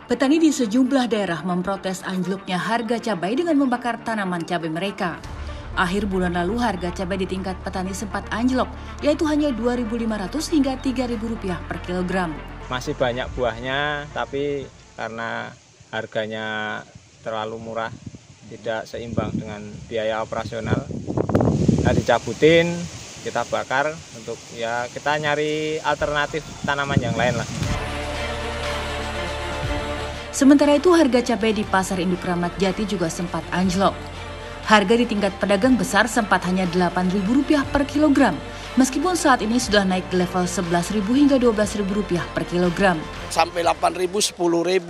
Petani di sejumlah daerah memprotes anjloknya harga cabai dengan membakar tanaman cabai mereka. Akhir bulan lalu harga cabai di tingkat petani sempat anjlok, yaitu hanya Rp2.500 hingga Rp3.000 per kilogram. Masih banyak buahnya, tapi karena harganya terlalu murah, tidak seimbang dengan biaya operasional, nah dicabutin, kita bakar untuk ya kita nyari alternatif tanaman yang lain lah. Sementara itu harga cabai di Pasar Induk Ramat Jati juga sempat anjlok. Harga di tingkat pedagang besar sempat hanya Rp8.000 per kilogram, meskipun saat ini sudah naik ke level Rp11.000 hingga Rp12.000 per kilogram. Sampai Rp8.000, Rp10.000.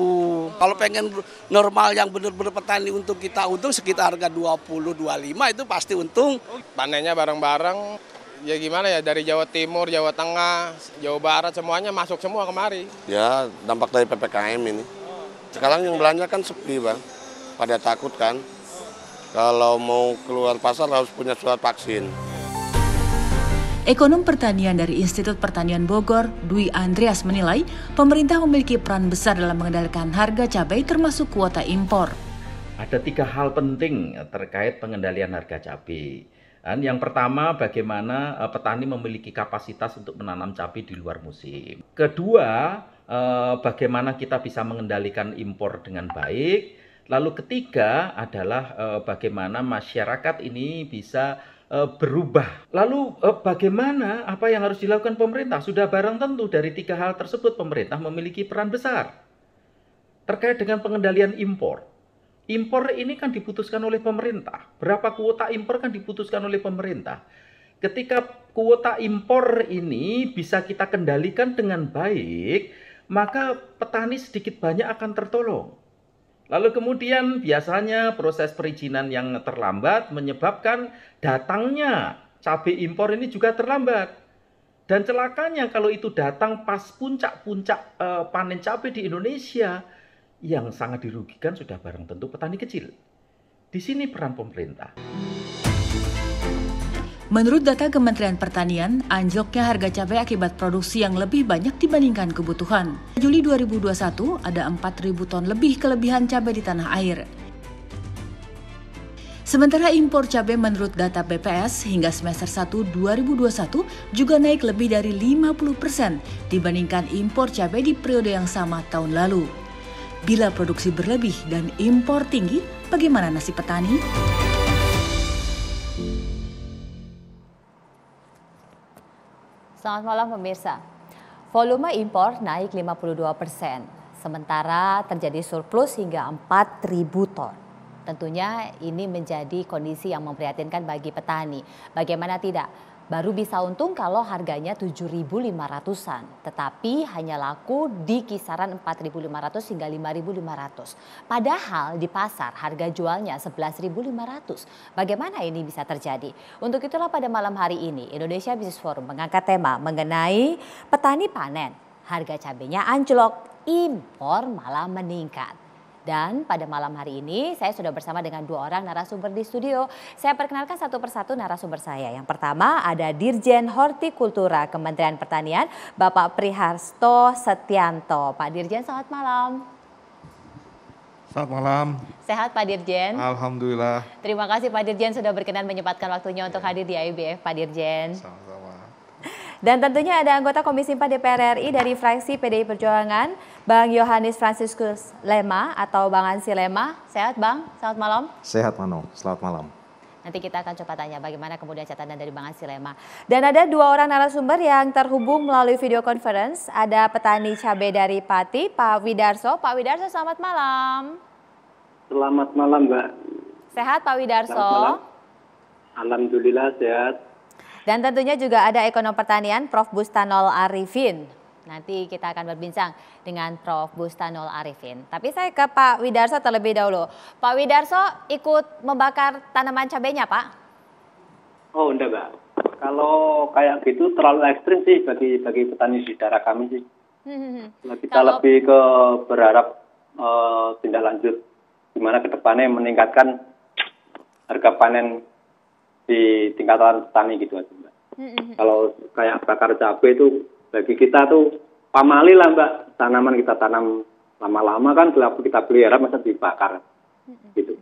Kalau pengen normal yang benar-benar petani untuk kita untung sekitar harga Rp20, Rp25 itu pasti untung. Panennya bareng-bareng, ya gimana ya, dari Jawa Timur, Jawa Tengah, Jawa Barat semuanya masuk semua kemari. Ya dampak dari PPKM ini. Sekarang yang belanja kan sepi bang, pada takut kan. Kalau mau keluar pasar harus punya surat vaksin. Ekonom pertanian dari Institut Pertanian Bogor, Dwi Andreas menilai pemerintah memiliki peran besar dalam mengendalikan harga cabai termasuk kuota impor. Ada 3 hal penting terkait pengendalian harga cabai. Yang pertama, bagaimana petani memiliki kapasitas untuk menanam cabai di luar musim. Kedua, bagaimana kita bisa mengendalikan impor dengan baik. Lalu ketiga adalah bagaimana masyarakat ini bisa berubah. Lalu bagaimana apa yang harus dilakukan pemerintah? Sudah barang tentu dari 3 hal tersebut pemerintah memiliki peran besar terkait dengan pengendalian impor. Impor ini kan diputuskan oleh pemerintah. Berapa kuota impor kan diputuskan oleh pemerintah. Ketika kuota impor ini bisa kita kendalikan dengan baik, maka petani sedikit banyak akan tertolong. Lalu kemudian biasanya proses perizinan yang terlambat menyebabkan datangnya cabai impor ini juga terlambat. Dan celakanya kalau itu datang pas puncak-puncak panen cabai di Indonesia, yang sangat dirugikan sudah barang tentu petani kecil. Di sini peran pemerintah. Menurut data Kementerian Pertanian, anjloknya harga cabai akibat produksi yang lebih banyak dibandingkan kebutuhan. Juli 2021 ada 4.000 ton lebih kelebihan cabai di tanah air. Sementara impor cabai menurut data BPS hingga semester 1 2021 juga naik lebih dari 50% dibandingkan impor cabai di periode yang sama tahun lalu. Bila produksi berlebih dan impor tinggi, bagaimana nasib petani? Selamat malam pemirsa. Volume impor naik 52%, sementara terjadi surplus hingga 4.000 ton. Tentunya ini menjadi kondisi yang memprihatinkan bagi petani. Bagaimana tidak? Baru bisa untung kalau harganya 7.500-an, tetapi hanya laku di kisaran 4.500 hingga 5.500. Padahal di pasar harga jualnya 11.500. Bagaimana ini bisa terjadi? Untuk itulah pada malam hari ini Indonesia Business Forum mengangkat tema mengenai petani panen. Harga cabainya anjlok, impor malah meningkat. Dan pada malam hari ini saya sudah bersama dengan 2 orang narasumber di studio. Saya perkenalkan satu persatu narasumber saya. Yang pertama ada Dirjen Hortikultura Kementerian Pertanian, Bapak Priharsto Setianto. Pak Dirjen, selamat malam. Selamat malam. Sehat Pak Dirjen? Alhamdulillah. Terima kasih Pak Dirjen sudah berkenan menyempatkan waktunya untuk hadir di AIBF, Pak Dirjen. Sama-sama. Dan tentunya ada anggota Komisi 4 DPR RI dari fraksi PDI Perjuangan, Bang Yohanes Franciscus Lema atau Bang Ansi Lema. Sehat Bang? Selamat malam. Sehat Mano, selamat malam. Nanti kita akan coba tanya bagaimana kemudian catatan dari Bang Ansi Lema. Dan ada 2 orang narasumber yang terhubung melalui video conference. Ada petani cabai dari Pati, Pak Widarso. Pak Widarso, selamat malam. Selamat malam Mbak. Sehat Pak Widarso? Selamat malam. Alhamdulillah sehat. Dan tentunya juga ada ekonom pertanian Prof. Bustanol Arifin. Nanti kita akan berbincang dengan Prof. Bustanol Arifin. Tapi saya ke Pak Widarso terlebih dahulu. Pak Widarso ikut membakar tanaman cabainya Pak? Oh enggak Mbak. Kalau kayak gitu terlalu ekstrim sih bagi petani di daerah kami sih. Kita lebih ke berharap tindak lanjut gimana ke depannya meningkatkan harga panen di tingkatan petani gitu aja Mbak. Kalau kayak bakar cabai itu bagi kita tuh pamali lah Mbak, tanaman kita tanam lama-lama kan kita pelihara masa dibakar gitu.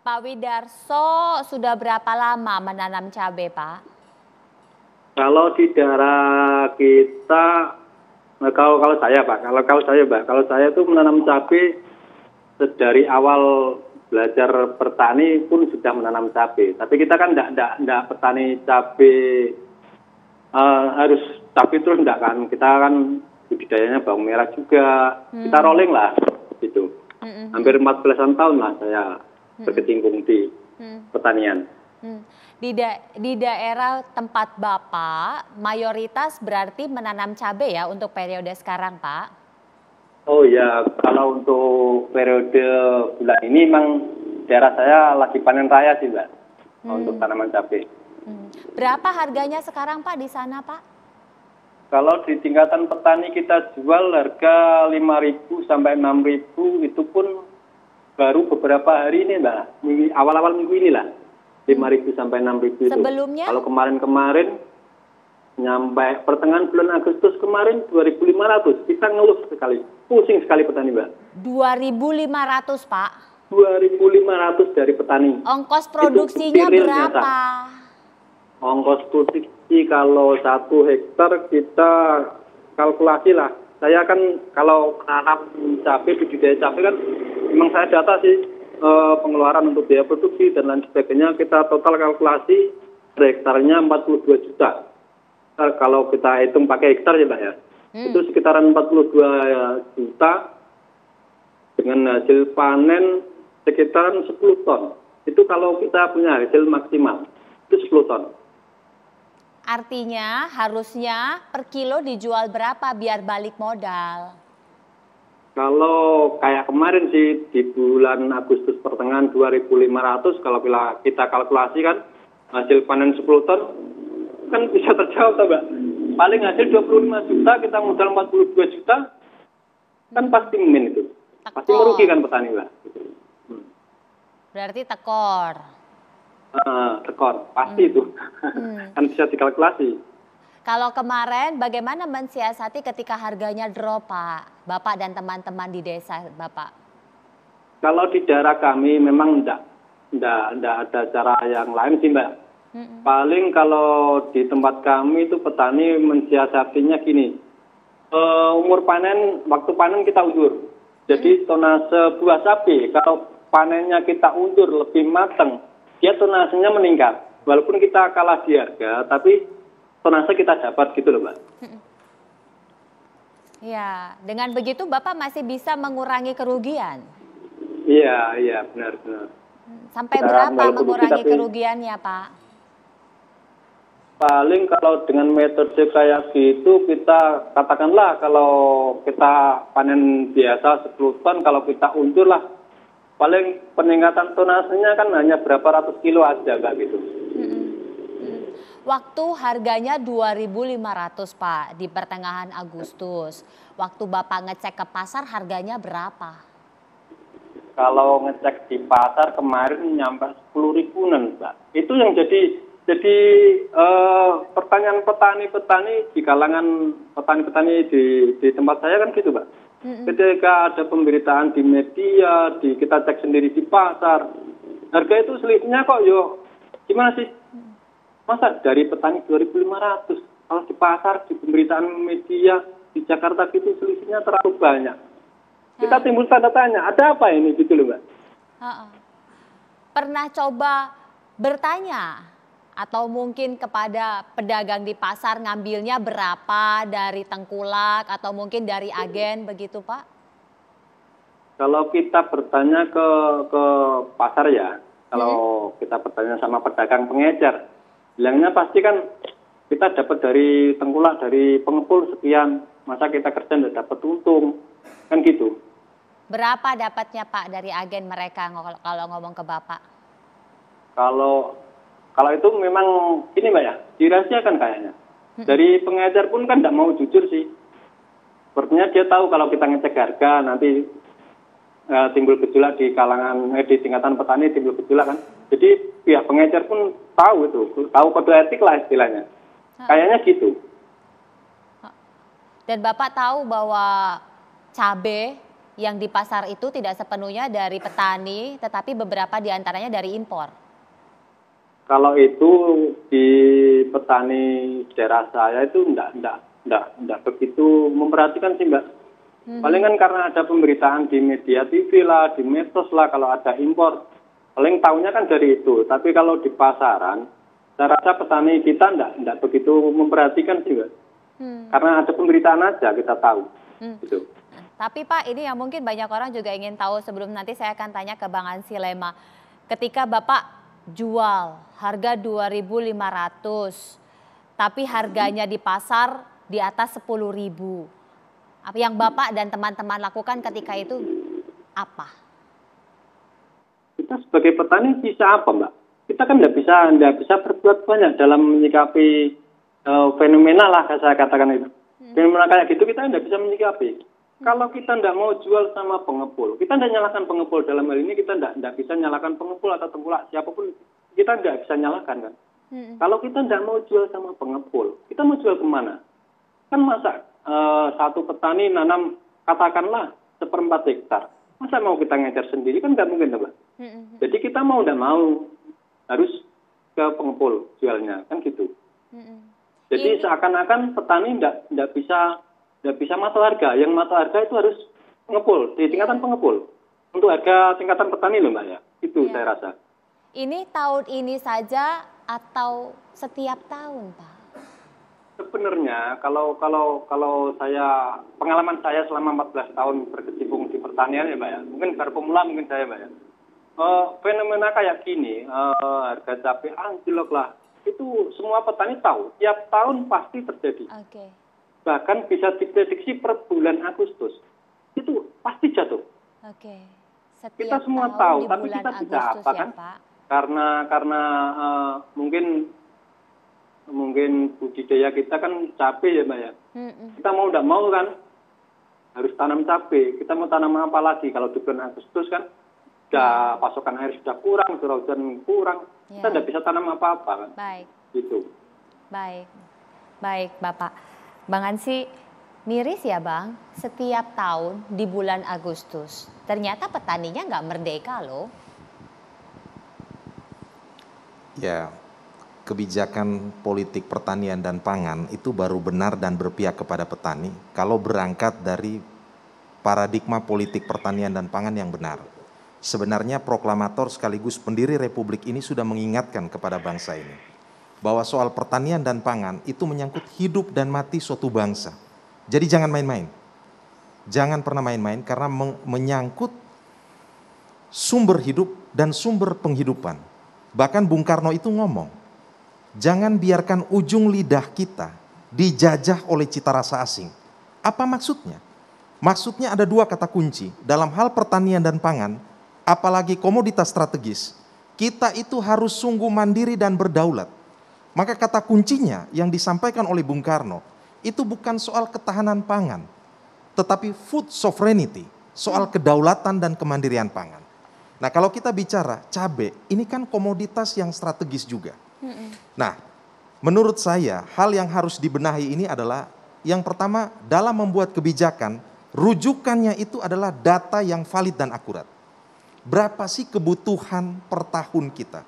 Pak Widarso sudah berapa lama menanam cabai, Pak? Kalau di daerah kita, kalau saya Pak, kalau saya tuh menanam cabai dari awal belajar bertani pun sudah menanam cabai. Tapi kita kan enggak petani cabai harus cabai terus enggak kan. Kita kan budidayanya bawang merah juga. Kita rolling lah gitu. Hampir 14-an tahun lah saya berkecimpung di pertanian. Di daerah tempat Bapak mayoritas berarti menanam cabai ya untuk periode sekarang, Pak? Oh ya, kalau untuk periode bulan ini memang daerah saya lagi panen raya sih, Mbak, untuk tanaman cabai. Berapa harganya sekarang, Pak, di sana, Pak? Kalau di tingkatan petani kita jual harga 5.000 sampai 6.000, itu pun baru beberapa hari ini, Mbak. Awal-awal minggu inilah. 5.000 sampai 6.000 itu. Sebelumnya? Kalau kemarin nyampe pertengahan bulan Agustus kemarin 2.500. Kita ngeluh sekali. Pusing sekali petani, Mbak. 2.500, Pak. 2.500 dari petani. Ongkos produksinya berapa? Nyata. Ongkos produksi kalau 1 hektar kita kalkulasi lah. Saya kan kalau menanam cabai, budidaya cabai kan memang saya data sih pengeluaran untuk biaya produksi dan lain sebagainya. Kita total kalkulasi per hektarnya 42 juta. Kalau kita hitung pakai hektar ya Mbak ya. Itu sekitaran 42 juta dengan hasil panen sekitaran 10 ton. Itu kalau kita punya hasil maksimal, itu 10 ton. Artinya harusnya per kilo dijual berapa biar balik modal? Kalau kayak kemarin sih di bulan Agustus pertengahan 2.500 kalau kita kalkulasi kan hasil panen 10 ton kan bisa terjawab Mbak. Paling hasil 25 juta kita modal 42 juta kan pasti min itu. Pasti merugikan petani Mbak. Berarti tekor. Tekor, pasti itu. Kan bisa dikalkulasi. Kalau kemarin bagaimana mensiasati ketika harganya drop, Pak? Bapak dan teman-teman di desa Bapak. Kalau di daerah kami memang enggak ada cara yang lain sih, Mbak. Paling kalau di tempat kami itu petani mensiasatinya gini. Umur panen, waktu panen kita undur. Jadi tonase buah cabai kalau panennya kita undur lebih matang, dia tonasenya meningkat. Walaupun kita kalah di harga, tapi tonase kita dapat gitu loh, Mbak. Ya, dengan begitu Bapak masih bisa mengurangi kerugian? Iya, benar. Sampai berapa mengurangi kerugiannya, Pak? Paling kalau dengan metode kayak gitu, kita katakanlah kalau kita panen biasa 10 ton, kalau kita undur lah, paling peningkatan tonasenya kan hanya berapa ratus kilo aja, Kak, gitu. Waktu harganya 2.500 Pak di pertengahan Agustus. Waktu Bapak ngecek ke pasar harganya berapa? Kalau ngecek di pasar kemarin nyampe 10.000-an, Mbak. Itu yang jadi pertanyaan petani-petani di kalangan petani-petani di tempat saya kan gitu, Mbak. Ketika ada pemberitaan di media, kita cek sendiri di pasar, harga itu selisihnya kok gimana sih? Masa dari petani 2.500, kalau di pasar, di pemberitaan media, di Jakarta gitu selisihnya terlalu banyak. Kita timbul tanda tanya, ada apa ini gitu loh Mbak? Pernah coba bertanya atau mungkin kepada pedagang di pasar ngambilnya berapa dari tengkulak atau mungkin dari agen begitu Pak? Kalau kita bertanya ke pasar ya, kalau kita bertanya sama pedagang pengecer, bilangnya pasti kan kita dapat dari tengkulak, dari pengepul sekian, masa kita kerja tidak dapat untung, kan gitu. Berapa dapatnya Pak dari agen mereka kalau ngomong ke Bapak? Kalau itu memang ini Mbak ya, dirahasiakan kayaknya. Dari pengecer pun kan tidak mau jujur sih. Sepertinya dia tahu kalau kita ngecek harga nanti timbul gejolak di kalangan di tingkatan petani timbul gejolak kan. Jadi pihak pengecer pun tahu itu, tahu kode etik lah istilahnya. Kayaknya gitu. Dan Bapak tahu bahwa cabai yang di pasar itu tidak sepenuhnya dari petani, tetapi beberapa diantaranya dari impor? Kalau itu di petani daerah saya itu enggak begitu memperhatikan sih Mbak. Paling kan karena ada pemberitaan di media TV lah, di medsos lah kalau ada impor. Paling tahunya kan dari itu. Tapi kalau di pasaran, saya rasa petani kita enggak begitu memperhatikan sih Mbak. Karena ada pemberitaan aja kita tahu. Gitu. Tapi Pak, ini yang mungkin banyak orang juga ingin tahu, sebelum nanti saya akan tanya ke Bang Ansy Lema. Ketika Bapak jual harga 2.500, tapi harganya di pasar di atas 10.000. Apa yang Bapak dan teman-teman lakukan ketika itu apa? Kita sebagai petani bisa apa Mbak? Kita kan nggak bisa berbuat banyak dalam menyikapi fenomena lah saya katakan itu. Fenomena kayak gitu kita nggak bisa menyikapi. Kalau kita tidak mau jual sama pengepul, kita tidak nyalakan pengepul dalam hal ini, kita tidak bisa nyalakan pengepul atau tengkulak siapapun, kita tidak bisa nyalakan kan. Kalau kita tidak mau jual sama pengepul, kita mau jual kemana? Kan masa satu petani nanam katakanlah 1/4 hektar, masa mau kita ngejar sendiri kan nggak mungkin Mbak. Jadi kita mau tidak mau harus ke pengepul jualnya kan gitu. Jadi seakan-akan petani tidak bisa masuk harga. Yang masuk harga itu harus pengepul, di tingkatan pengepul. Untuk harga tingkatan petani loh Mbak ya. Itu saya rasa. Ini tahun ini saja atau setiap tahun Pak? Sebenarnya kalau saya, pengalaman saya selama 14 tahun berkecimpung di pertanian ya Mbak ya. Mungkin baru pemula mungkin saya Mbak ya. Fenomena kayak gini, harga cabai anjlok lah. Itu semua petani tahu. Tiap tahun pasti terjadi. Bahkan bisa diprediksi per bulan Agustus itu pasti jatuh. Kita semua tahu, tapi kita tidak apa kan? Pak? Karena mungkin budidaya kita kan cabai ya Mbak ya. Kita mau tidak mau kan harus tanam cabai. Kita mau tanam apa lagi kalau di bulan Agustus kan? Sudah pasokan air sudah kurang, curah hujan kurang. Kita tidak bisa tanam apa-apa kan? Baik. Gitu. Baik Bapak. Bang Ansy, miris ya Bang, setiap tahun di bulan Agustus, ternyata petaninya nggak merdeka loh. Ya, kebijakan politik pertanian dan pangan itu baru benar dan berpihak kepada petani kalau berangkat dari paradigma politik pertanian dan pangan yang benar. Sebenarnya proklamator sekaligus pendiri Republik ini sudah mengingatkan kepada bangsa ini bahwa soal pertanian dan pangan itu menyangkut hidup dan mati suatu bangsa. Jadi jangan main-main. Jangan pernah main-main karena menyangkut sumber hidup dan sumber penghidupan. Bahkan Bung Karno itu ngomong, jangan biarkan ujung lidah kita dijajah oleh cita rasa asing. Apa maksudnya? Maksudnya ada dua kata kunci. Dalam hal pertanian dan pangan, apalagi komoditas strategis, kita itu harus sungguh mandiri dan berdaulat. Maka kata kuncinya yang disampaikan oleh Bung Karno, itu bukan soal ketahanan pangan, tetapi food sovereignty, soal kedaulatan dan kemandirian pangan. Nah kalau kita bicara cabai, ini kan komoditas yang strategis juga. Nah menurut saya hal yang harus dibenahi ini adalah, yang pertama dalam membuat kebijakan, rujukannya itu adalah data yang valid dan akurat. Berapa sih kebutuhan per tahun kita?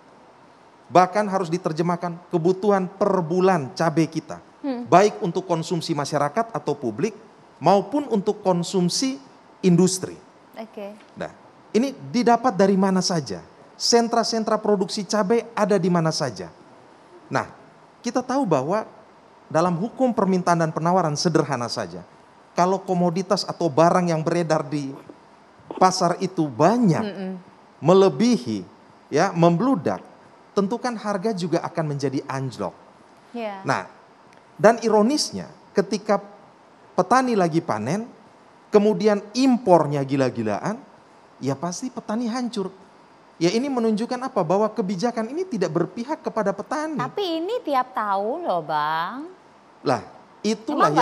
Bahkan harus diterjemahkan kebutuhan per bulan cabai kita. Baik untuk konsumsi masyarakat atau publik maupun untuk konsumsi industri. Nah, ini didapat dari mana saja? Sentra-sentra produksi cabai ada di mana saja? Nah, kita tahu bahwa dalam hukum permintaan dan penawaran sederhana saja, kalau komoditas atau barang yang beredar di pasar itu banyak, melebihi, ya, membludak, tentu kan harga juga akan menjadi anjlok. Nah, dan ironisnya ketika petani lagi panen, kemudian impornya gila-gilaan, ya pasti petani hancur. Ya ini menunjukkan apa? Bahwa kebijakan ini tidak berpihak kepada petani. Tapi ini tiap tahun loh Bang. Lah, itulah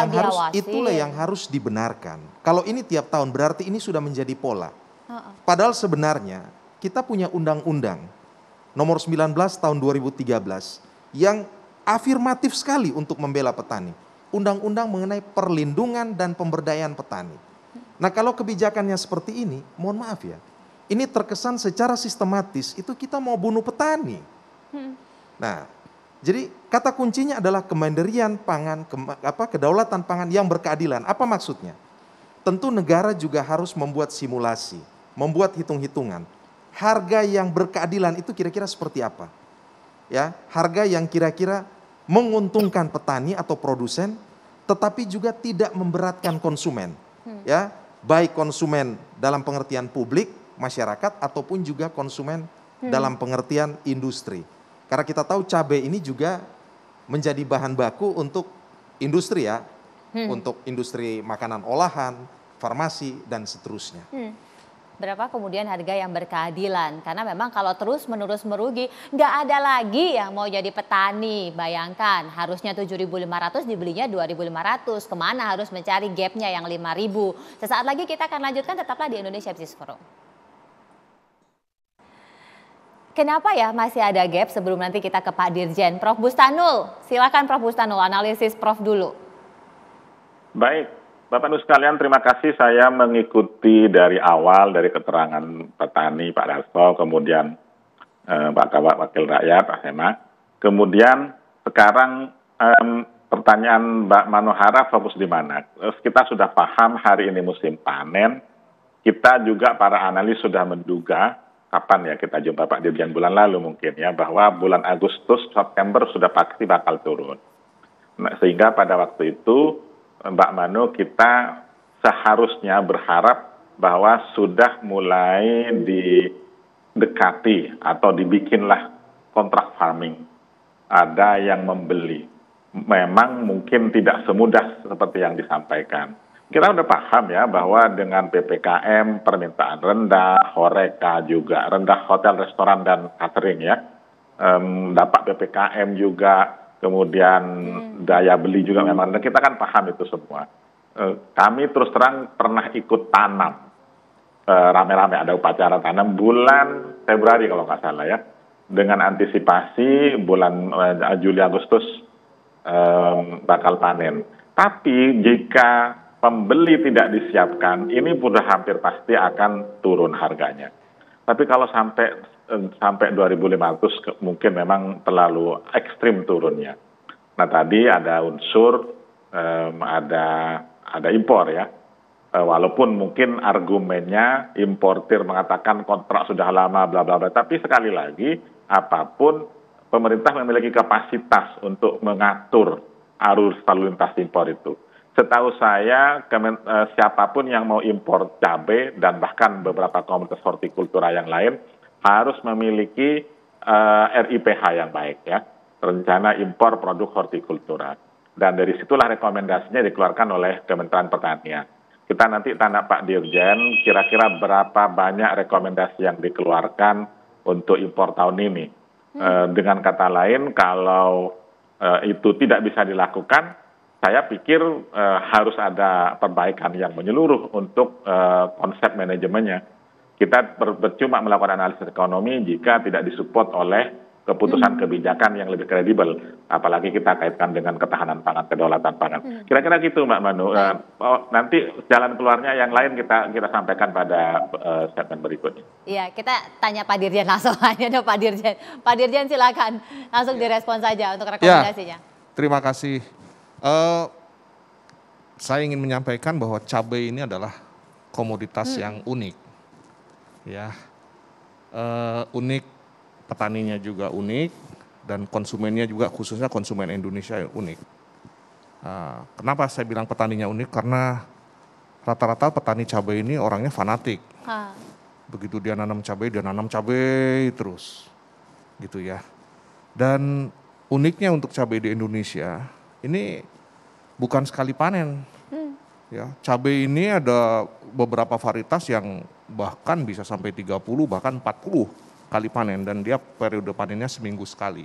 yang harus dibenarkan. Kalau ini tiap tahun berarti ini sudah menjadi pola. Padahal sebenarnya kita punya undang-undang nomor 19 tahun 2013 yang afirmatif sekali untuk membela petani. Undang-undang mengenai perlindungan dan pemberdayaan petani. Nah kalau kebijakannya seperti ini, mohon maaf ya, ini terkesan secara sistematis itu kita mau bunuh petani. Nah, jadi kata kuncinya adalah kemandirian pangan, kedaulatan pangan yang berkeadilan. Apa maksudnya? Tentu negara juga harus membuat simulasi, membuat hitung-hitungan. Harga yang berkeadilan itu kira-kira seperti apa? Ya, harga yang kira-kira menguntungkan petani atau produsen, tetapi juga tidak memberatkan konsumen. Ya, baik konsumen dalam pengertian publik, masyarakat, ataupun juga konsumen dalam pengertian industri. Karena kita tahu cabai ini juga menjadi bahan baku untuk industri ya, untuk industri makanan olahan, farmasi, dan seterusnya. Berapa kemudian harga yang berkeadilan? Karena memang kalau terus-menerus merugi, nggak ada lagi yang mau jadi petani. Bayangkan, harusnya 7.500 dibelinya 2.500. Kemana harus mencari gapnya yang 5.000? Sesaat lagi kita akan lanjutkan, tetaplah di Indonesia Business Forum. Kenapa ya masih ada gap sebelum nanti kita ke Pak Dirjen? Prof. Bustanul, silakan Prof. Bustanul, analisis Prof dulu. Baik. Bapak Ibu sekalian, terima kasih saya mengikuti dari awal, dari keterangan petani Pak Dasko, kemudian Pak Kabak Wakil Rakyat, Pak Sema. Kemudian sekarang pertanyaan Mbak Manohara fokus di mana? Kita sudah paham hari ini musim panen, kita juga para analis sudah menduga, kapan ya kita jumpa Pak Dirjen bulan lalu mungkin ya, bahwa bulan Agustus, September sudah pasti bakal turun. Nah, sehingga pada waktu itu, Mbak Manu, kita seharusnya berharap bahwa sudah mulai didekati atau dibikinlah kontrak farming. Ada yang membeli. Memang mungkin tidak semudah seperti yang disampaikan. Kita udah paham ya bahwa dengan PPKM permintaan rendah, Horeca juga rendah, hotel, restoran, dan catering ya. Dapat PPKM juga. Kemudian daya beli juga memang, kita kan paham itu semua. Kami terus terang pernah ikut tanam, rame-rame ada upacara tanam bulan Februari kalau nggak salah ya. Dengan antisipasi bulan Juli Agustus bakal panen. Tapi jika pembeli tidak disiapkan, ini sudah hampir pasti akan turun harganya. Tapi kalau sampai 2.500 mungkin memang terlalu ekstrim turunnya. Nah tadi ada unsur ada impor ya. Walaupun mungkin argumennya importir mengatakan kontrak sudah lama bla bla bla, tapi sekali lagi apapun pemerintah memiliki kapasitas untuk mengatur arus lalu lintas impor itu. Setahu saya siapapun yang mau impor cabai dan bahkan beberapa komoditas hortikultura yang lain harus memiliki RIPH yang baik ya, rencana impor produk hortikultura. Dan dari situlah rekomendasinya dikeluarkan oleh Kementerian Pertanian. Kita nanti tanya Pak Dirjen, kira-kira berapa banyak rekomendasi yang dikeluarkan untuk impor tahun ini. Dengan kata lain, kalau itu tidak bisa dilakukan, saya pikir harus ada perbaikan yang menyeluruh untuk konsep manajemennya. Kita percuma melakukan analisis ekonomi jika tidak disupport oleh keputusan kebijakan yang lebih kredibel. Apalagi kita kaitkan dengan ketahanan pangan, kedaulatan pangan. Kira-kira gitu Mbak Manu. Nanti jalan keluarnya yang lain kita sampaikan pada segmen berikutnya. Iya, kita tanya Pak Dirjen langsung aja dong Pak Dirjen. Pak Dirjen silakan langsung direspon saja untuk rekomendasinya. Ya, terima kasih. Saya ingin menyampaikan bahwa cabai ini adalah komoditas yang unik. Ya, unik, petaninya juga unik, dan konsumennya juga, khususnya konsumen Indonesia yang unik. Kenapa saya bilang petaninya unik? Karena rata-rata petani cabai ini orangnya fanatik. Begitu dia nanam cabai terus, gitu ya. Dan uniknya untuk cabai di Indonesia ini bukan sekali panen. Ya, cabai ini ada beberapa varietas yang bahkan bisa sampai 30 bahkan 40 kali panen, dan dia periode panennya seminggu sekali.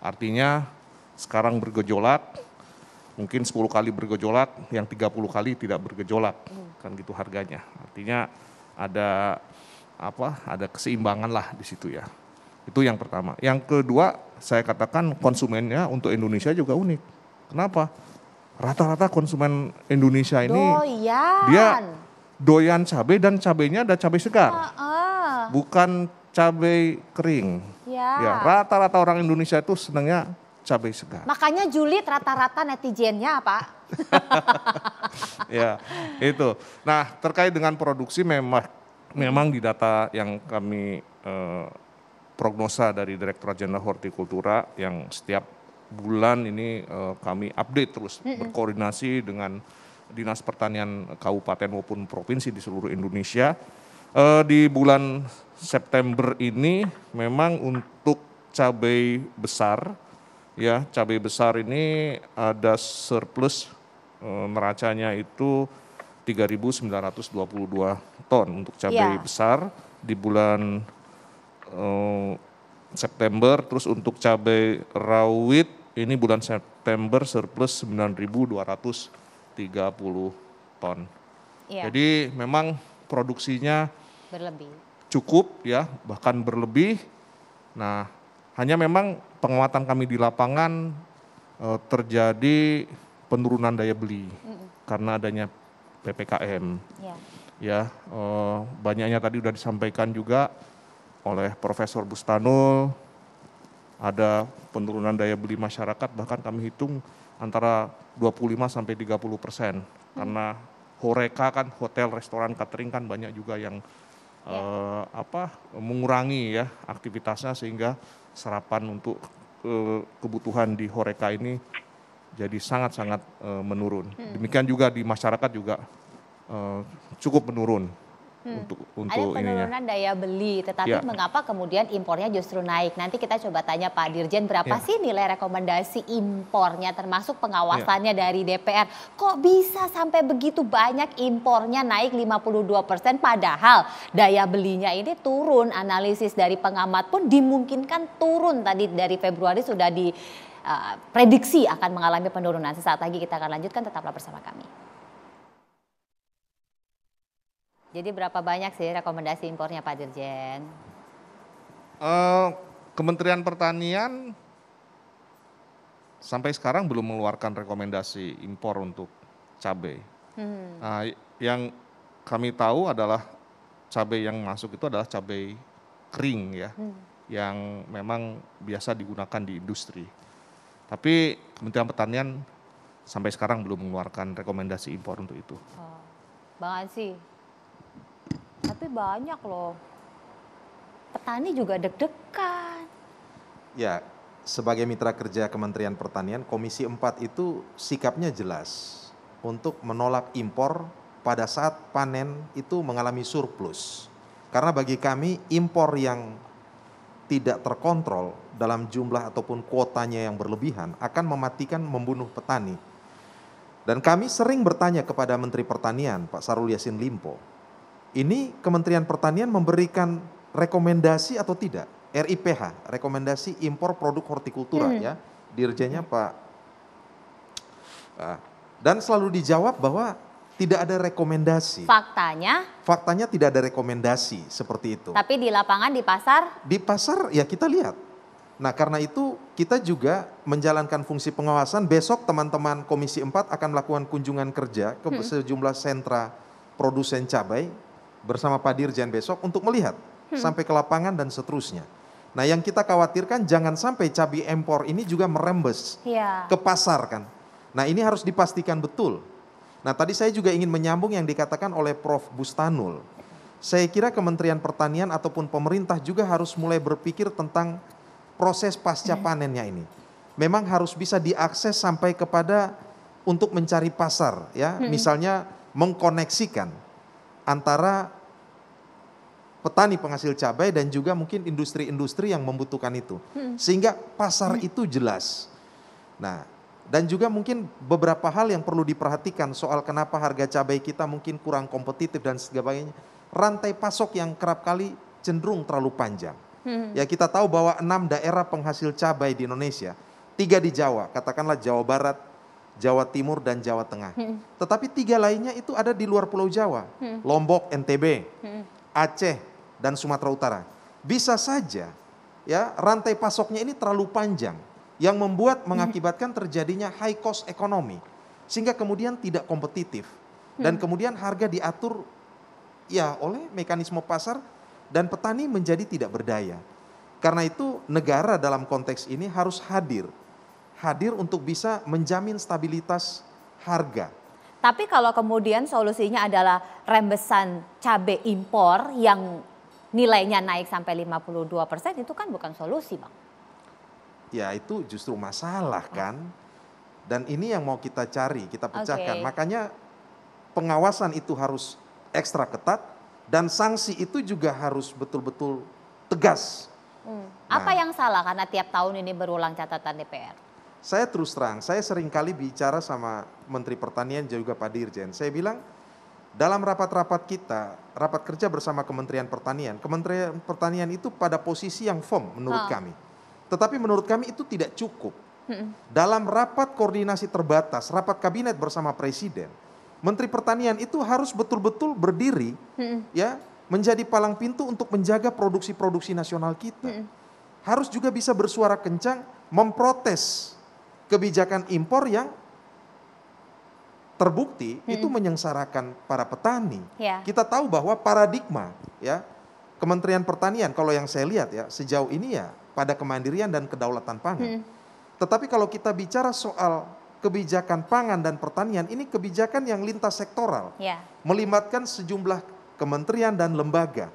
Artinya sekarang bergejolak, mungkin 10 kali bergejolak, yang 30 kali tidak bergejolak, kan gitu harganya. Artinya ada keseimbangan lah di situ ya. Itu yang pertama. Yang kedua, saya katakan konsumennya untuk Indonesia juga unik. Kenapa? Rata-rata konsumen Indonesia ini dia doyan cabai dan cabainya ada cabai segar. Bukan cabai kering. Ya, rata-rata orang Indonesia itu senangnya cabai segar. Makanya julid rata-rata netizennya, Pak. Ya, itu. Nah, terkait dengan produksi memang di data yang kami prognosa dari Direktorat Jenderal Hortikultura yang setiap bulan ini kami update terus berkoordinasi dengan Dinas Pertanian Kabupaten maupun provinsi di seluruh Indonesia. Di bulan September ini memang untuk cabai besar, ya cabai besar ini ada surplus neracanya itu 3.922 ton untuk cabai besar di bulan September. Terus untuk cabai rawit ini bulan September surplus 9.230 ton. Jadi memang produksinya cukup ya, bahkan berlebih. Nah, hanya memang pengamatan kami di lapangan terjadi penurunan daya beli karena adanya PPKM. Ya, banyaknya tadi sudah disampaikan juga oleh Profesor Bustanul, ada penurunan daya beli masyarakat, bahkan kami hitung antara 25-30% karena HoReCa kan, hotel, restoran, catering kan banyak juga yang mengurangi ya aktivitasnya sehingga serapan untuk kebutuhan di HoReCa ini jadi sangat-sangat menurun. Demikian juga di masyarakat juga cukup menurun untuk ada penurunan ininya. Daya beli, tetapi mengapa kemudian impornya justru naik? Nanti kita coba tanya Pak Dirjen berapa sih nilai rekomendasi impornya termasuk pengawasannya dari DPR. Kok bisa sampai begitu banyak impornya naik 52% padahal daya belinya ini turun. Analisis dari pengamat pun dimungkinkan turun, tadi dari Februari sudah diprediksi akan mengalami penurunan. Sesaat lagi kita akan lanjutkan, tetaplah bersama kami. Jadi berapa banyak sih rekomendasi impornya Pak Dirjen? Kementerian Pertanian sampai sekarang belum mengeluarkan rekomendasi impor untuk cabai. Nah, yang kami tahu adalah cabai yang masuk itu adalah cabai kering ya, yang memang biasa digunakan di industri. Tapi Kementerian Pertanian sampai sekarang belum mengeluarkan rekomendasi impor untuk itu. Bang Ansy, tapi banyak loh, petani juga deg-degan. Ya, sebagai mitra kerja Kementerian Pertanian, Komisi 4 itu sikapnya jelas untuk menolak impor pada saat panen itu mengalami surplus. Karena bagi kami impor yang tidak terkontrol dalam jumlah ataupun kuotanya yang berlebihan akan mematikan, membunuh petani. Dan kami sering bertanya kepada Menteri Pertanian, Pak Syahrul Yassin Limpo, ini Kementerian Pertanian memberikan rekomendasi atau tidak? RIPH, rekomendasi impor produk hortikultura ya, dirjennya Pak. Dan selalu dijawab bahwa tidak ada rekomendasi. Faktanya tidak ada rekomendasi seperti itu. Tapi di lapangan, di pasar? Di pasar ya kita lihat. Nah karena itu kita juga menjalankan fungsi pengawasan. Besok teman-teman Komisi 4 akan melakukan kunjungan kerja ke sejumlah sentra produsen cabai bersama Pak Dirjen besok untuk melihat sampai ke lapangan dan seterusnya. Nah yang kita khawatirkan jangan sampai cabai impor ini juga merembes ke pasar kan. Nah ini harus dipastikan betul. Nah tadi saya juga ingin menyambung yang dikatakan oleh Prof. Bustanul. Saya kira Kementerian Pertanian ataupun pemerintah juga harus mulai berpikir tentang proses pasca panennya ini. Memang harus bisa diakses sampai kepada untuk mencari pasar ya. Misalnya mengkoneksikan antara petani penghasil cabai dan juga mungkin industri-industri yang membutuhkan itu. Sehingga pasar itu jelas. Nah, dan juga mungkin beberapa hal yang perlu diperhatikan soal kenapa harga cabai kita mungkin kurang kompetitif dan sebagainya. Rantai pasok yang kerap kali cenderung terlalu panjang. Ya kita tahu bahwa 6 daerah penghasil cabai di Indonesia, 3 di Jawa, katakanlah Jawa Barat, Jawa Timur dan Jawa Tengah. Tetapi 3 lainnya itu ada di luar Pulau Jawa, Lombok, NTB, Aceh dan Sumatera Utara. Bisa saja ya rantai pasoknya ini terlalu panjang yang membuat mengakibatkan terjadinya high cost ekonomi sehingga kemudian tidak kompetitif dan kemudian harga diatur ya oleh mekanisme pasar dan petani menjadi tidak berdaya. Karena itu negara dalam konteks ini harus hadir untuk bisa menjamin stabilitas harga. Tapi kalau kemudian solusinya adalah rembesan cabai impor yang nilainya naik sampai 52%, itu kan bukan solusi, Bang. Ya itu justru masalah kan. Dan ini yang mau kita cari, kita pecahkan. Makanya pengawasan itu harus ekstra ketat dan sanksi itu juga harus betul-betul tegas. Apa yang salah karena tiap tahun ini berulang catatan DPR? Saya terus terang, saya seringkali bicara sama Menteri Pertanian juga Pak Dirjen. Saya bilang dalam rapat-rapat kita, rapat kerja bersama Kementerian Pertanian itu pada posisi yang firm menurut kami. Tetapi menurut kami itu tidak cukup. Dalam rapat koordinasi terbatas, rapat kabinet bersama Presiden, Menteri Pertanian itu harus betul-betul berdiri, ya, menjadi palang pintu untuk menjaga produksi-produksi nasional kita. Harus juga bisa bersuara kencang, memprotes kebijakan impor yang terbukti itu menyengsarakan para petani. Kita tahu bahwa paradigma, ya, Kementerian Pertanian, kalau yang saya lihat ya sejauh ini ya pada kemandirian dan kedaulatan pangan. Tetapi kalau kita bicara soal kebijakan pangan dan pertanian, ini kebijakan yang lintas sektoral, melibatkan sejumlah kementerian dan lembaga.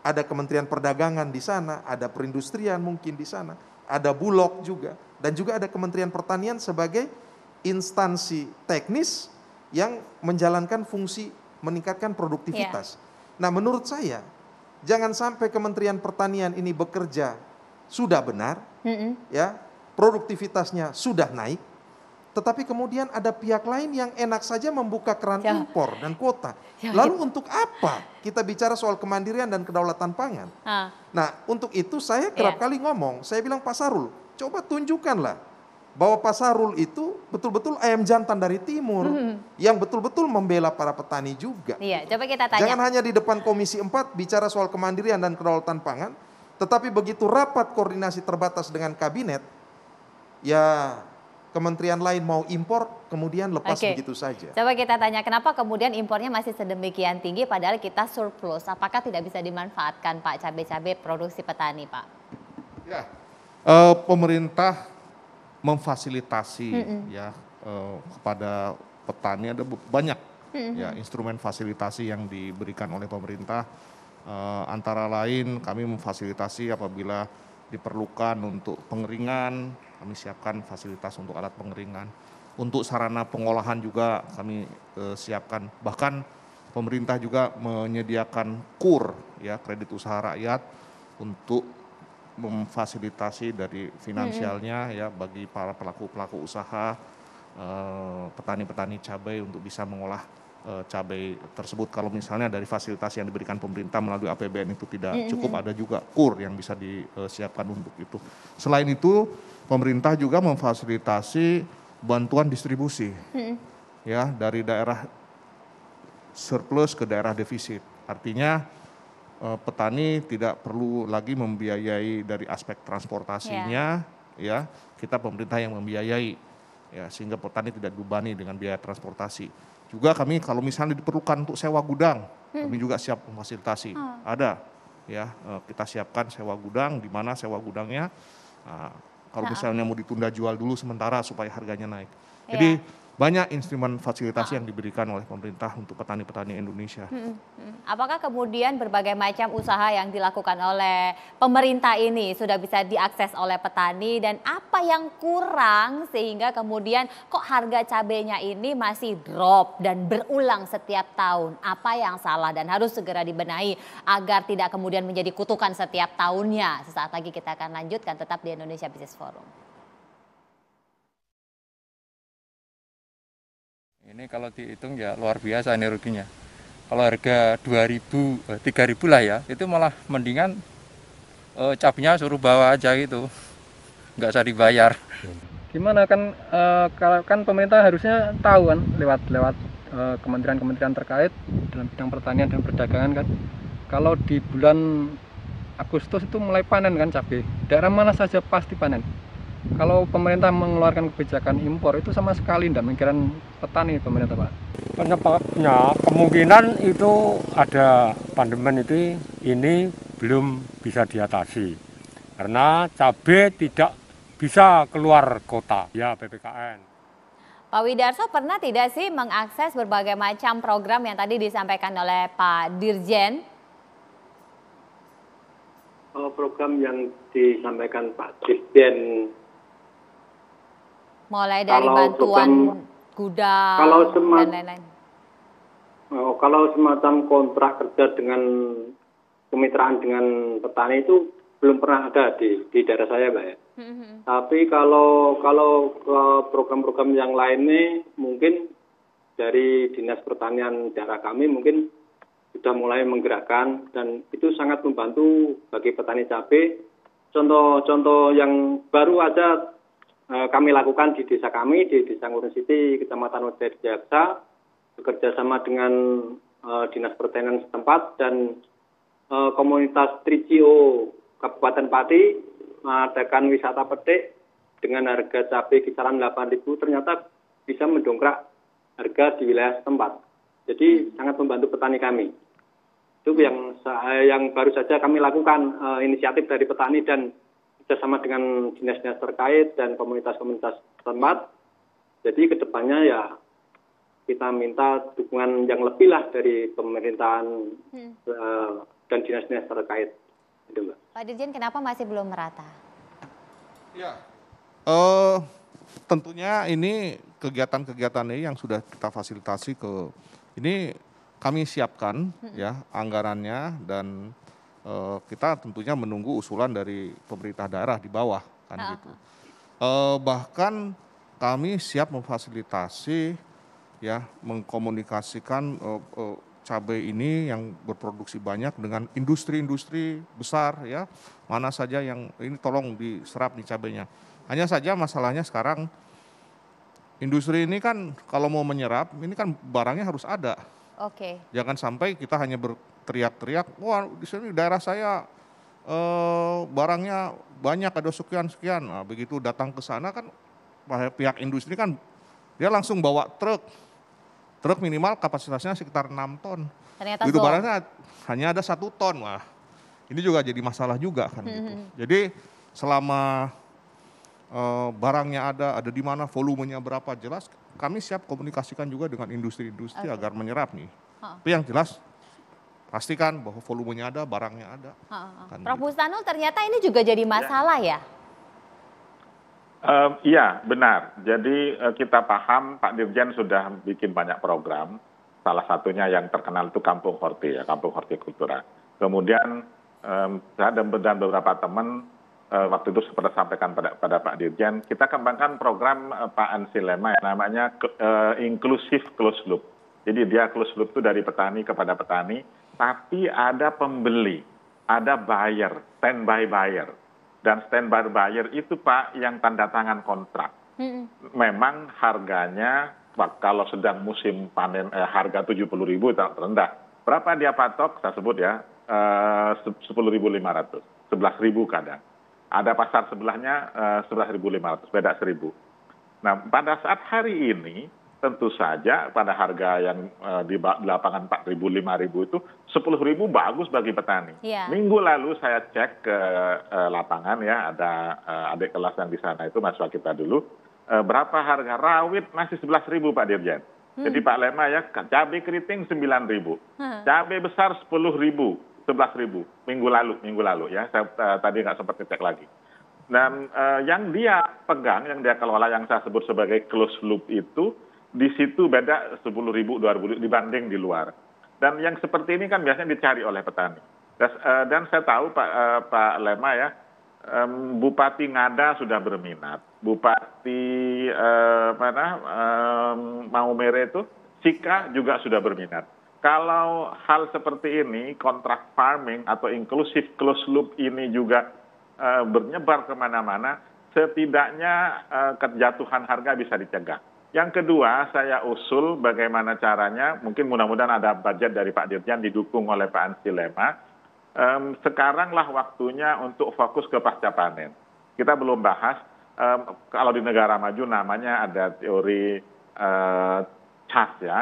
Ada Kementerian Perdagangan di sana, ada perindustrian mungkin di sana, ada Bulog juga, dan juga ada Kementerian Pertanian sebagai instansi teknis yang menjalankan fungsi meningkatkan produktivitas. Nah, menurut saya jangan sampai Kementerian Pertanian ini bekerja sudah benar, ya, produktivitasnya sudah naik, tetapi kemudian ada pihak lain yang enak saja membuka keran impor dan kuota. Lalu untuk apa kita bicara soal kemandirian dan kedaulatan pangan? Nah, untuk itu saya kerap kali ngomong, saya bilang Pak Sarul, coba tunjukkanlah bahwa Pak Sarul itu betul-betul ayam jantan dari timur, yang betul-betul membela para petani juga. Coba kita tanya. Jangan hanya di depan Komisi 4 bicara soal kemandirian dan kedaulatan pangan, tetapi begitu rapat koordinasi terbatas dengan kabinet, ya kementerian lain mau impor, kemudian lepas begitu saja. Coba kita tanya, kenapa kemudian impornya masih sedemikian tinggi padahal kita surplus? Apakah tidak bisa dimanfaatkan, Pak, cabai-cabai produksi petani, Pak? Ya, pemerintah memfasilitasi ya kepada petani, ada banyak ya instrumen fasilitasi yang diberikan oleh pemerintah. Antara lain kami memfasilitasi apabila diperlukan untuk pengeringan, kami siapkan fasilitas untuk alat pengeringan. Untuk sarana pengolahan juga kami siapkan. Bahkan pemerintah juga menyediakan KUR, ya, kredit usaha rakyat, untuk memfasilitasi dari finansialnya ya bagi para pelaku-pelaku usaha, petani-petani cabai untuk bisa mengolah cabai tersebut. Kalau misalnya dari fasilitas yang diberikan pemerintah melalui APBN itu tidak cukup, ada juga KUR yang bisa disiapkan untuk itu. Selain itu, pemerintah juga memfasilitasi bantuan distribusi, ya, dari daerah surplus ke daerah defisit. Artinya petani tidak perlu lagi membiayai dari aspek transportasinya, ya, kita pemerintah yang membiayai, ya, sehingga petani tidak dibebani dengan biaya transportasi. Juga kami kalau misalnya diperlukan untuk sewa gudang, kami juga siap memfasilitasi. Ada, ya, kita siapkan sewa gudang, di mana sewa gudangnya, kalau misalnya mau ditunda jual dulu sementara supaya harganya naik. Jadi banyak instrumen fasilitasi yang diberikan oleh pemerintah untuk petani-petani Indonesia. Apakah kemudian berbagai macam usaha yang dilakukan oleh pemerintah ini sudah bisa diakses oleh petani, dan apa yang kurang sehingga kemudian kok harga cabainya ini masih drop dan berulang setiap tahun? Apa yang salah dan harus segera dibenahi agar tidak kemudian menjadi kutukan setiap tahunnya? Sesaat lagi kita akan lanjutkan, tetap di Indonesia Business Forum. Ini kalau dihitung ya luar biasa ini ruginya. Kalau harga 2.000, 3.000 lah ya, itu malah mendingan cabenya suruh bawa aja gitu, nggak usah dibayar. Gimana kan, kan pemerintah harusnya tahu kan lewat kementerian-kementerian terkait dalam bidang pertanian dan perdagangan kan. Kalau di bulan Agustus itu mulai panen kan cabai, daerah mana saja pasti panen. kalau pemerintah mengeluarkan kebijakan impor itu sama sekali tidak memikirkan petani pemerintah, Pak? Penyebabnya kemungkinan itu ada pandemi ini belum bisa diatasi karena cabai tidak bisa keluar kota, ya PPKN. Pak Widarso pernah tidak sih mengakses berbagai macam program yang tadi disampaikan oleh Pak Dirjen? Program yang disampaikan Pak Dirjen, mulai dari bantuan gudang dan lain-lain. Kalau semacam kontrak kerja dengan kemitraan dengan petani itu belum pernah ada di daerah saya, Mbak ya. Tapi kalau program-program yang lainnya mungkin dari Dinas Pertanian daerah kami mungkin sudah mulai menggerakkan dan itu sangat membantu bagi petani cabai. Contoh-contoh yang baru aja kami lakukan di desa kami, di Desa Ngurun Siti, Kecamatan Wedai Jaksa, bekerja sama dengan Dinas Pertanian setempat dan komunitas Tricio Kabupaten Pati mengadakan wisata petik dengan harga cabai kisaran 8.000, ternyata bisa mendongkrak harga di wilayah setempat. Jadi sangat membantu petani kami. Itu yang baru saja kami lakukan, inisiatif dari petani dan bersama dengan dinas-dinas terkait dan komunitas-komunitas setempat. Jadi kedepannya ya kita minta dukungan yang lebih lah dari pemerintahan dan dinas-dinas terkait. Itu, Mbak. Pak Dirjen, kenapa masih belum merata? Ya, tentunya ini kegiatan-kegiatan ini yang sudah kita fasilitasi ini kami siapkan ya anggarannya dan kita tentunya menunggu usulan dari pemerintah daerah di bawah kan gitu. Bahkan kami siap memfasilitasi ya mengkomunikasikan cabai ini yang berproduksi banyak dengan industri-industri besar ya, mana saja yang ini tolong diserap nih cabainya. Hanya saja masalahnya sekarang industri ini kan kalau mau menyerap ini kan barangnya harus ada. Oke. Jangan sampai kita hanya berteriak-teriak, wah di sini daerah saya barangnya banyak ada sekian-sekian. Nah, begitu datang ke sana kan pihak industri kan dia langsung bawa truk minimal kapasitasnya sekitar 6 ton. Ternyata itu barangnya hanya ada 1 ton. Wah, ini juga jadi masalah juga kan gitu. Jadi selama barangnya ada di mana, volumenya berapa, jelas kami siap komunikasikan juga dengan industri-industri agar menyerap nih. Tapi yang jelas pastikan bahwa volumenya ada, barangnya ada. Kan Prof. gitu. Bustanul, ternyata ini juga jadi masalah ya? Iya, benar. Jadi kita paham Pak Dirjen sudah bikin banyak program. Salah satunya yang terkenal itu Kampung Horti, ya, Kampung Hortikultura. Kemudian saya dan beberapa teman waktu itu seperti sampaikan pada Pak Dirjen, kita kembangkan program Pak Ansilema yang namanya Inclusive Closed Loop. Jadi dia closed loop itu dari petani kepada petani, tapi ada pembeli, ada buyer, standby buyer. Dan standby buyer itu Pak yang tanda tangan kontrak. Memang harganya kalau sedang musim panen harga 70.000 terendah. Berapa dia patok? Saya sebut ya 10.500, 11.000 kadang. Ada pasar sebelahnya 11.500, beda 1.000. Nah pada saat hari ini tentu saja pada harga yang di lapangan 4.000, 5.000 itu 10.000 bagus bagi petani. Yeah. Minggu lalu saya cek ke lapangan ya, ada adik kelas yang di sana itu mahasiswa kita dulu. Berapa harga rawit masih 11.000 Pak Dirjen. Jadi Pak Lema ya, cabai keriting 9.000, cabai besar 10.000, 11.000 minggu lalu ya. Saya tadi nggak sempat ngecek lagi. Dan yang dia pegang, yang dia kelola yang saya sebut sebagai closed loop itu di situ beda 10.000, 2.000 dibanding di luar. Dan yang seperti ini kan biasanya dicari oleh petani. Dan saya tahu Pak Lema ya, Bupati Ngada sudah berminat, Bupati Maumere itu, Sika juga sudah berminat. Kalau hal seperti ini, kontrak farming atau inclusive closed loop ini juga bernyebar kemana-mana, setidaknya kejatuhan harga bisa dicegah. Yang kedua, saya usul bagaimana caranya, mungkin mudah-mudahan ada budget dari Pak Dirjen didukung oleh Pak Ansilema. Sekaranglah waktunya untuk fokus ke pasca panen. Kita belum bahas kalau di negara maju namanya ada teori CAS ya,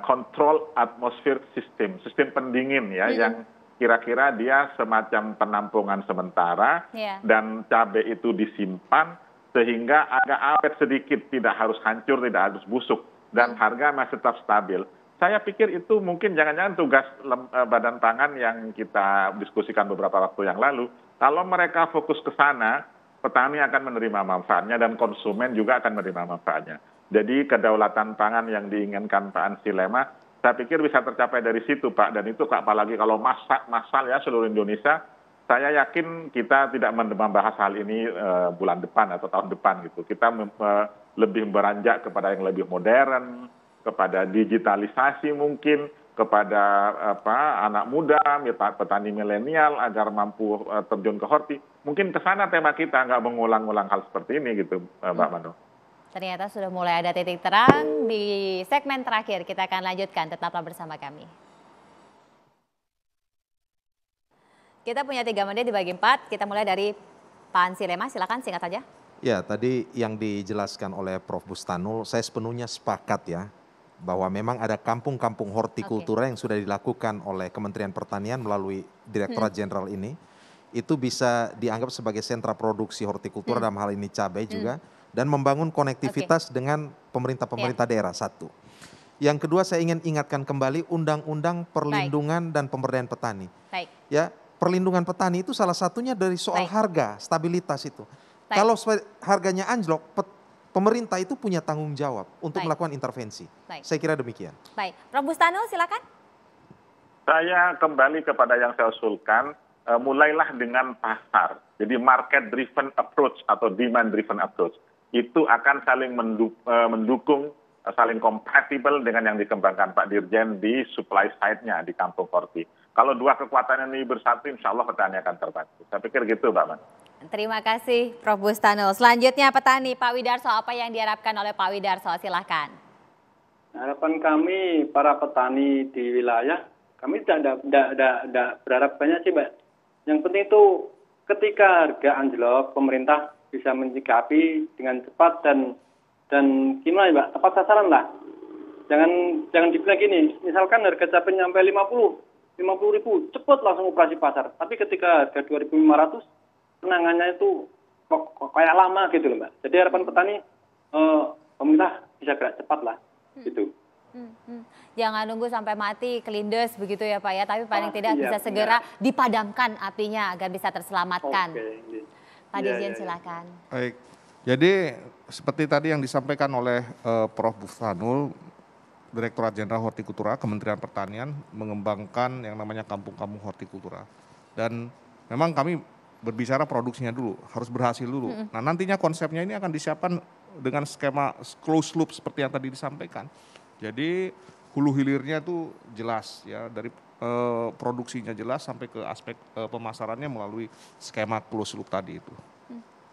Control Atmosphere System, sistem pendingin ya, yang kira-kira dia semacam penampungan sementara dan cabai itu disimpan sehingga agak awet sedikit, tidak harus hancur, tidak harus busuk, dan harga masih tetap stabil. Saya pikir itu mungkin jangan-jangan tugas Badan Pangan yang kita diskusikan beberapa waktu yang lalu. Kalau mereka fokus ke sana, petani akan menerima manfaatnya dan konsumen juga akan menerima manfaatnya. Jadi kedaulatan pangan yang diinginkan Pak Ansi Lema, saya pikir bisa tercapai dari situ Pak. Dan itu apalagi kalau massal ya seluruh Indonesia, saya yakin kita tidak membahas hal ini bulan depan atau tahun depan gitu. Kita lebih beranjak kepada yang lebih modern, kepada digitalisasi mungkin, kepada anak muda, petani milenial agar mampu terjun ke horti. Mungkin ke sana tema kita, nggak mengulang-ulang hal seperti ini gitu, Mbak Mano. Ternyata sudah mulai ada titik terang di segmen terakhir. Kita akan lanjutkan, tetaplah bersama kami. Kita punya 3 menit dibagi 4. Kita mulai dari Pak Ansi Lema, silakan singkat saja. Ya, tadi yang dijelaskan oleh Prof. Bustanul, saya sepenuhnya sepakat ya, bahwa memang ada kampung-kampung hortikultura yang sudah dilakukan oleh Kementerian Pertanian melalui Direktorat Jenderal ini, itu bisa dianggap sebagai sentra produksi hortikultura dalam hal ini cabai juga, dan membangun konektivitas dengan pemerintah-pemerintah daerah, satu. Yang kedua, saya ingin ingatkan kembali Undang-Undang Perlindungan dan Pemberdayaan Petani. Ya, perlindungan petani itu salah satunya dari soal harga, stabilitas itu. Kalau harganya anjlok, pemerintah itu punya tanggung jawab untuk melakukan intervensi. Saya kira demikian. Baik, Prof. Bustanul silakan. Saya kembali kepada yang saya usulkan, mulailah dengan pasar. Jadi market driven approach atau demand driven approach. Itu akan saling mendukung, saling kompatibel dengan yang dikembangkan Pak Dirjen di supply side-nya di Kampung Horti. Kalau dua kekuatan ini bersatu, insya Allah petani akan terbantu. Saya pikir gitu, Mbak Man. Terima kasih Prof. Bustanul. Selanjutnya petani, Pak Widarso, apa yang diharapkan oleh Pak Widarso? Silahkan. Harapan kami para petani di wilayah, kami tidak berharap banyak sih Mbak. Yang penting itu ketika harga anjlok, pemerintah bisa menyikapi dengan cepat dan gimana Mbak, tepat sasaran lah. Jangan dibilang gini, misalkan harga cabai nyampe 50 ribu, cepat langsung operasi pasar. Tapi ketika harga 2.500, penanganannya itu kok kayak lama gitu loh Mbak. Jadi harapan petani, pemerintah bisa gerak cepat lah gitu. Jangan nunggu sampai mati, kelindes begitu ya Pak ya, tapi paling tidak bisa segera dipadamkan apinya agar bisa terselamatkan. Pak Dirjen silakan. Baik, jadi seperti tadi yang disampaikan oleh Prof. Bustanul, Direktorat Jenderal Hortikultura Kementerian Pertanian mengembangkan yang namanya kampung-kampung hortikultura. Dan memang kami berbicara produksinya dulu, harus berhasil dulu. Nah nantinya konsepnya ini akan disiapkan dengan skema closed loop seperti yang tadi disampaikan. Jadi hulu hilirnya itu jelas ya, dari produksinya jelas sampai ke aspek pemasarannya melalui skema closed loop tadi itu.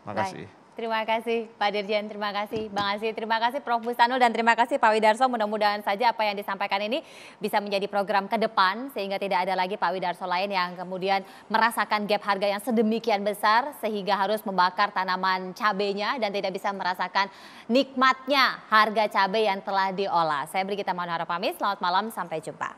Terima kasih. Terima kasih Pak Dirjen, terima kasih Bang Ansi, terima kasih Prof. Bustanul, dan terima kasih Pak Widarso. Mudah-mudahan saja apa yang disampaikan ini bisa menjadi program ke depan sehingga tidak ada lagi Pak Widarso lain yang kemudian merasakan gap harga yang sedemikian besar sehingga harus membakar tanaman cabainya dan tidak bisa merasakan nikmatnya harga cabai yang telah diolah. Saya Brigita Manuhara pamit, selamat malam, sampai jumpa.